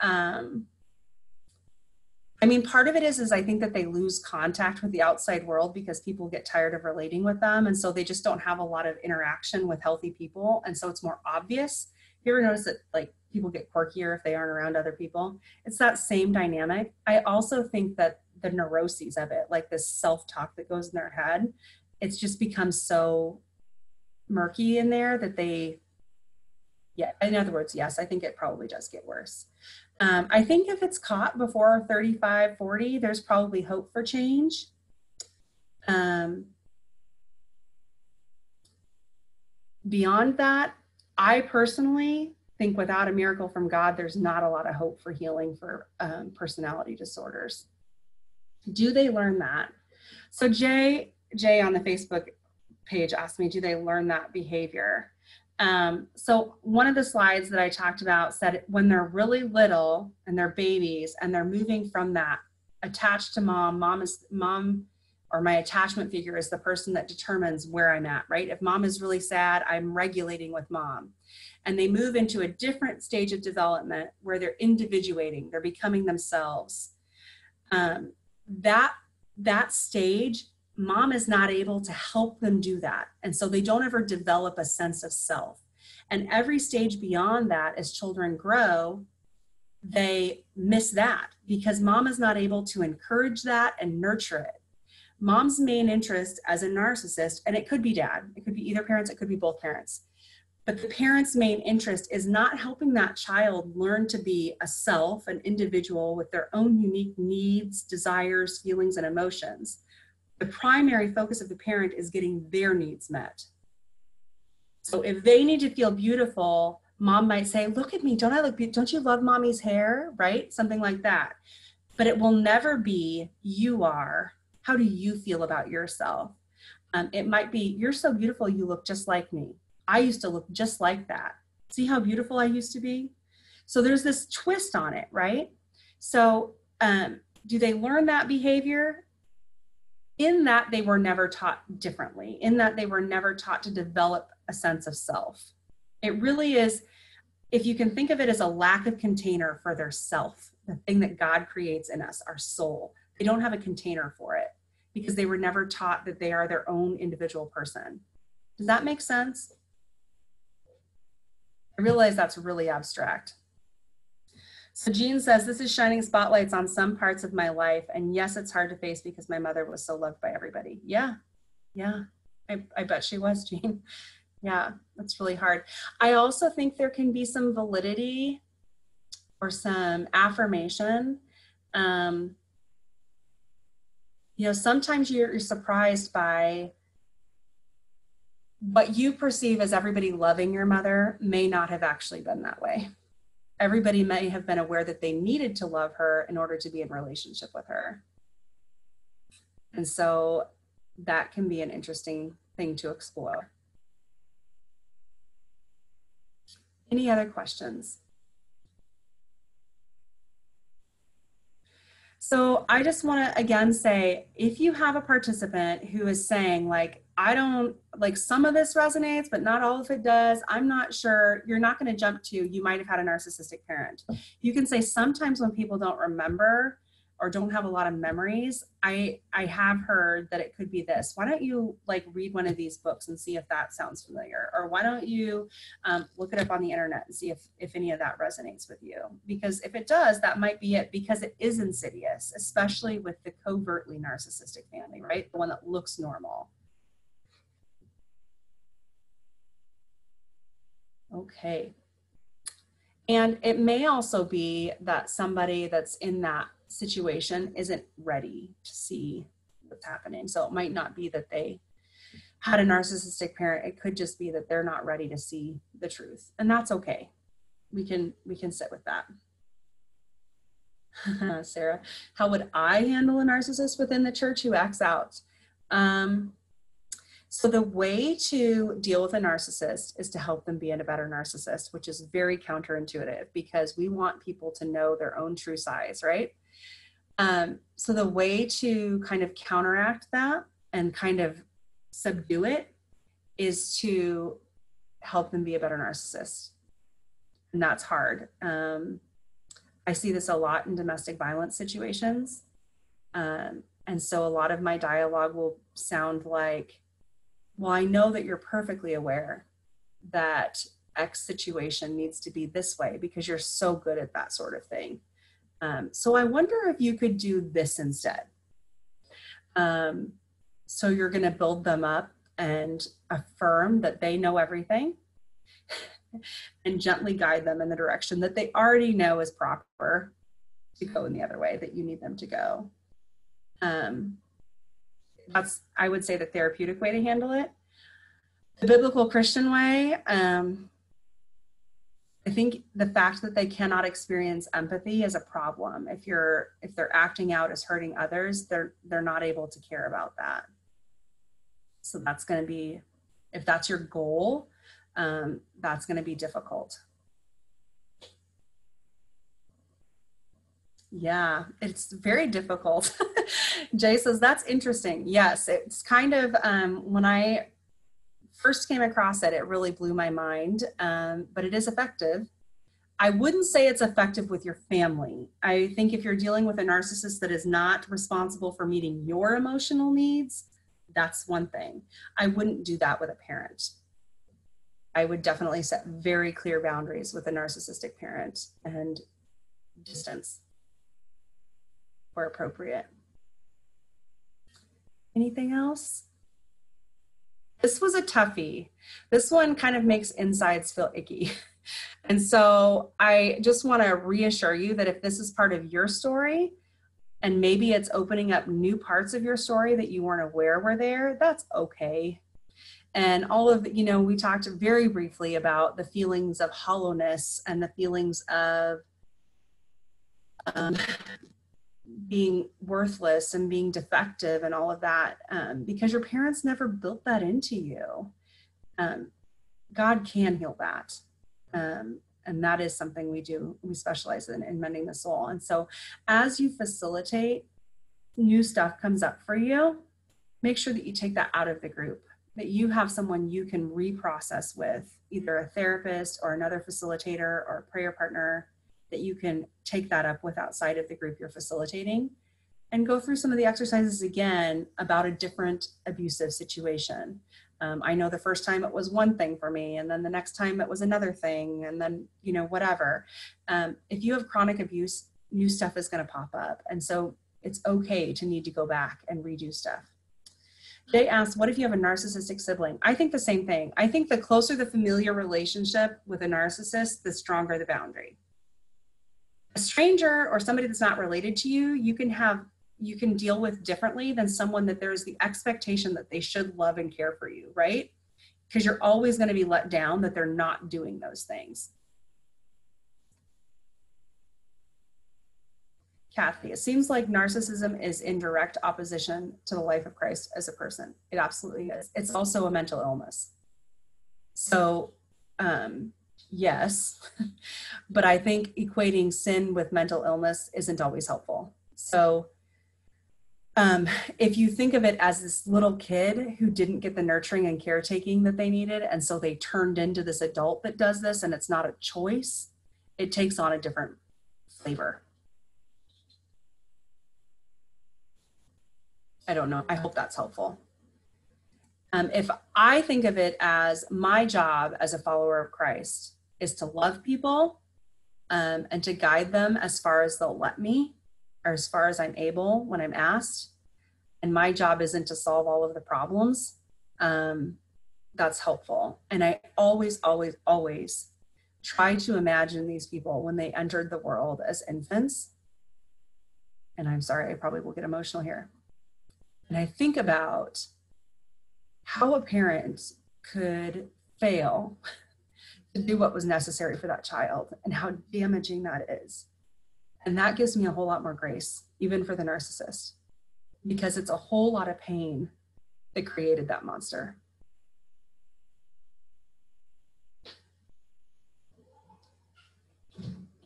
part of it is I think that they lose contact with the outside world because people get tired of relating with them. And so they just don't have a lot of interaction with healthy people. And so it's more obvious. You ever notice that like people get quirkier if they aren't around other people? It's that same dynamic. I also think that the neuroses of it, like this self-talk that goes in their head, it's just become so murky in there that in other words, yes, I think it probably does get worse. I think if it's caught before 35, 40, there's probably hope for change. Beyond that, I personally think without a miracle from God, there's not a lot of hope for healing for personality disorders. Do they learn that? So Jay on the Facebook page asked me, do they learn that behavior? So one of the slides that I talked about said when they're really little and they're babies and they're moving from that attached to mom or my attachment figure is the person that determines where I'm at, right? If mom is really sad, I'm regulating with mom. And they move into a different stage of development where they're individuating, they're becoming themselves. That stage, mom is not able to help them do that. And so they don't ever develop a sense of self. And every stage beyond that, as children grow, they miss that because mom is not able to encourage that and nurture it. Mom's main interest as a narcissist, and it could be dad, it could be either parents, it could be both parents, but the parent's main interest is not helping that child learn to be a self, an individual with their own unique needs, desires, feelings, and emotions. The primary focus of the parent is getting their needs met. So if they need to feel beautiful, mom might say, look at me, don't I look beautiful? Don't you love mommy's hair, right? Something like that. But it will never be, you are. How do you feel about yourself? It might be, you're so beautiful, you look just like me. I used to look just like that. See how beautiful I used to be? So there's this twist on it, right? So do they learn that behavior? In that they were never taught differently, in that they were never taught to develop a sense of self. It really is, if you can think of it as a lack of container for their self, the thing that God creates in us, our soul. They don't have a container for it because they were never taught that they are their own individual person. Does that make sense? I realize that's really abstract. So Jean says, this is shining spotlights on some parts of my life. And yes, it's hard to face because my mother was so loved by everybody. Yeah. I bet she was, Jean. Yeah, that's really hard. I also think there can be some validity or some affirmation. Sometimes you're surprised by what you perceive as everybody loving your mother may not have actually been that way. Everybody may have been aware that they needed to love her in order to be in relationship with her. And so that can be an interesting thing to explore. Any other questions? So I just want to again say, if you have a participant who is saying like, I don't like some of this resonates, but not all of it does, I'm not sure, you're not going to jump to, you might have had a narcissistic parent. You can say sometimes when people don't remember or don't have a lot of memories, I have heard that it could be this. Why don't you like read one of these books and see if that sounds familiar? Or why don't you look it up on the internet and see if any of that resonates with you? Because if it does, that might be it, because it is insidious, especially with the covertly narcissistic family, right? The one that looks normal. Okay. And it may also be that somebody that's in that situation isn't ready to see what's happening. So it might not be that they had a narcissistic parent. It could just be that they're not ready to see the truth. And that's okay. We can sit with that. Sarah, how would I handle a narcissist within the church who acts out? So the way to deal with a narcissist is to help them be a better narcissist, which is very counterintuitive because we want people to know their own true size, right? So the way to kind of counteract that and kind of subdue it is to help them be a better narcissist. And that's hard. I see this a lot in domestic violence situations. And so a lot of my dialogue will sound like, well, I know that you're perfectly aware that X situation needs to be this way because you're so good at that sort of thing. So I wonder if you could do this instead. So you're going to build them up and affirm that they know everything and gently guide them in the direction that they already know is proper to go in the other way that you need them to go. That's, I would say, the therapeutic way to handle it. The biblical Christian way, I think the fact that they cannot experience empathy is a problem. If they're acting out as hurting others, they're not able to care about that. So that's going to be, if that's your goal, that's going to be difficult. Yeah, it's very difficult. Jay says, that's interesting. Yes, it's kind of, when I first came across it, it really blew my mind, but it is effective. I wouldn't say it's effective with your family. I think if you're dealing with a narcissist that is not responsible for meeting your emotional needs, that's one thing. I wouldn't do that with a parent. I would definitely set very clear boundaries with a narcissistic parent and distance where appropriate. Anything else? This was a toughie. This one kind of makes insides feel icky. And so I just want to reassure you that if this is part of your story, and maybe it's opening up new parts of your story that you weren't aware were there, that's okay. And all of, we talked very briefly about the feelings of hollowness and the feelings of being worthless and being defective and all of that, because your parents never built that into you. God can heal that. And that is something we do. We specialize in mending the soul. And so as you facilitate, new stuff comes up for you, make sure that you take that out of the group, that you have someone you can reprocess with, either a therapist or another facilitator or a prayer partner, that you can take that up with outside of the group you're facilitating, and go through some of the exercises again about a different abusive situation. I know the first time it was one thing for me, and then the next time it was another thing, and then, whatever. If you have chronic abuse, new stuff is going to pop up. And so it's okay to need to go back and redo stuff. Jay asked, what if you have a narcissistic sibling? I think the same thing. I think the closer the familiar relationship with a narcissist, the stronger the boundary. A stranger or somebody that's not related to you, you can deal with differently than someone that there's the expectation that they should love and care for you, right? Because you're always going to be let down that they're not doing those things. Kathy, it seems like narcissism is in direct opposition to the life of Christ as a person. It absolutely is. It's also a mental illness. So, yes, but I think equating sin with mental illness isn't always helpful. So if you think of it as this little kid who didn't get the nurturing and caretaking that they needed, and so they turned into this adult that does this, and it's not a choice, it takes on a different flavor. I don't know. I hope that's helpful. If I think of it as my job as a follower of Christ is to love people and to guide them as far as they'll let me, or as far as I'm able when I'm asked, and my job isn't to solve all of the problems, that's helpful. And I always, always, always try to imagine these people when they entered the world as infants. And I'm sorry, I probably will get emotional here. And I think about how a parent could fail to do what was necessary for that child and how damaging that is. And that gives me a whole lot more grace, even for the narcissist, because it's a whole lot of pain that created that monster.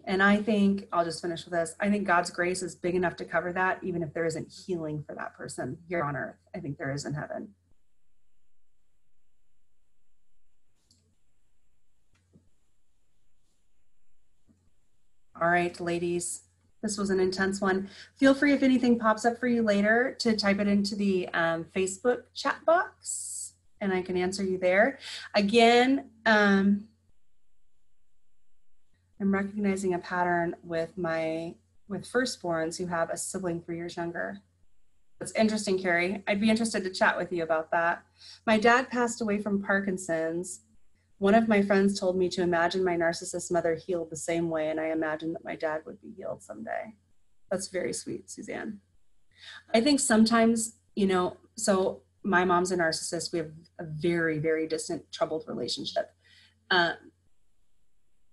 And I think, I'll just finish with this, I think God's grace is big enough to cover that, even if there isn't healing for that person here on earth. I think there is in heaven. All right, ladies, this was an intense one. Feel free, if anything pops up for you later, to type it into the Facebook chat box, and I can answer you there. Again, I'm recognizing a pattern with firstborns who have a sibling 3 years younger. That's interesting, Carrie. I'd be interested to chat with you about that. My dad passed away from Parkinson's. One of my friends told me to imagine my narcissist mother healed the same way, and I imagined that my dad would be healed someday. That's very sweet, Suzanne. I think sometimes, so my mom's a narcissist. We have a very, very distant, troubled relationship.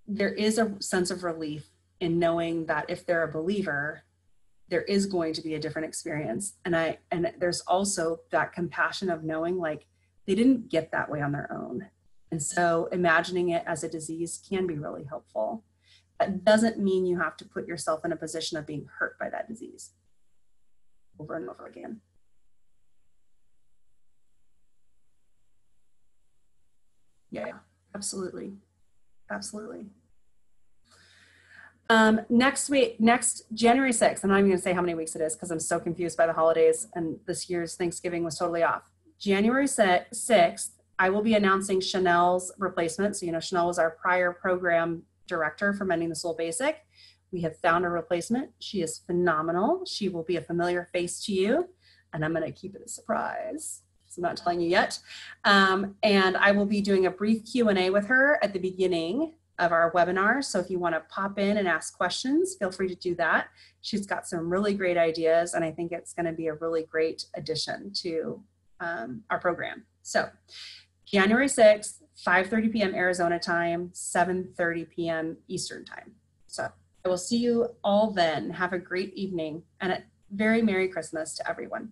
There is a sense of relief in knowing that if they're a believer, there is going to be a different experience. And there's also that compassion of knowing, like, they didn't get that way on their own. And so imagining it as a disease can be really helpful. That doesn't mean you have to put yourself in a position of being hurt by that disease over and over again. Yeah, absolutely. Absolutely. Next January 6th, I'm not even going to say how many weeks it is because I'm so confused by the holidays and this year's Thanksgiving was totally off. January 6th, I will be announcing Chanel's replacement. So, you know, Chanel was our prior program director for Mending the Soul Basic. We have found a replacement. She is phenomenal. She will be a familiar face to you, and I'm going to keep it a surprise. So I'm not telling you yet. And I will be doing a brief Q&A with her at the beginning of our webinar. So if you want to pop in and ask questions, feel free to do that. She's got some really great ideas, and I think it's going to be a really great addition to our program. So January 6th, 5:30 p.m. Arizona time, 7:30 p.m. Eastern time. So I will see you all then. Have a great evening and a very Merry Christmas to everyone.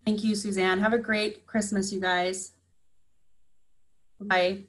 Thank you, Suzanne. Have a great Christmas, you guys. Bye.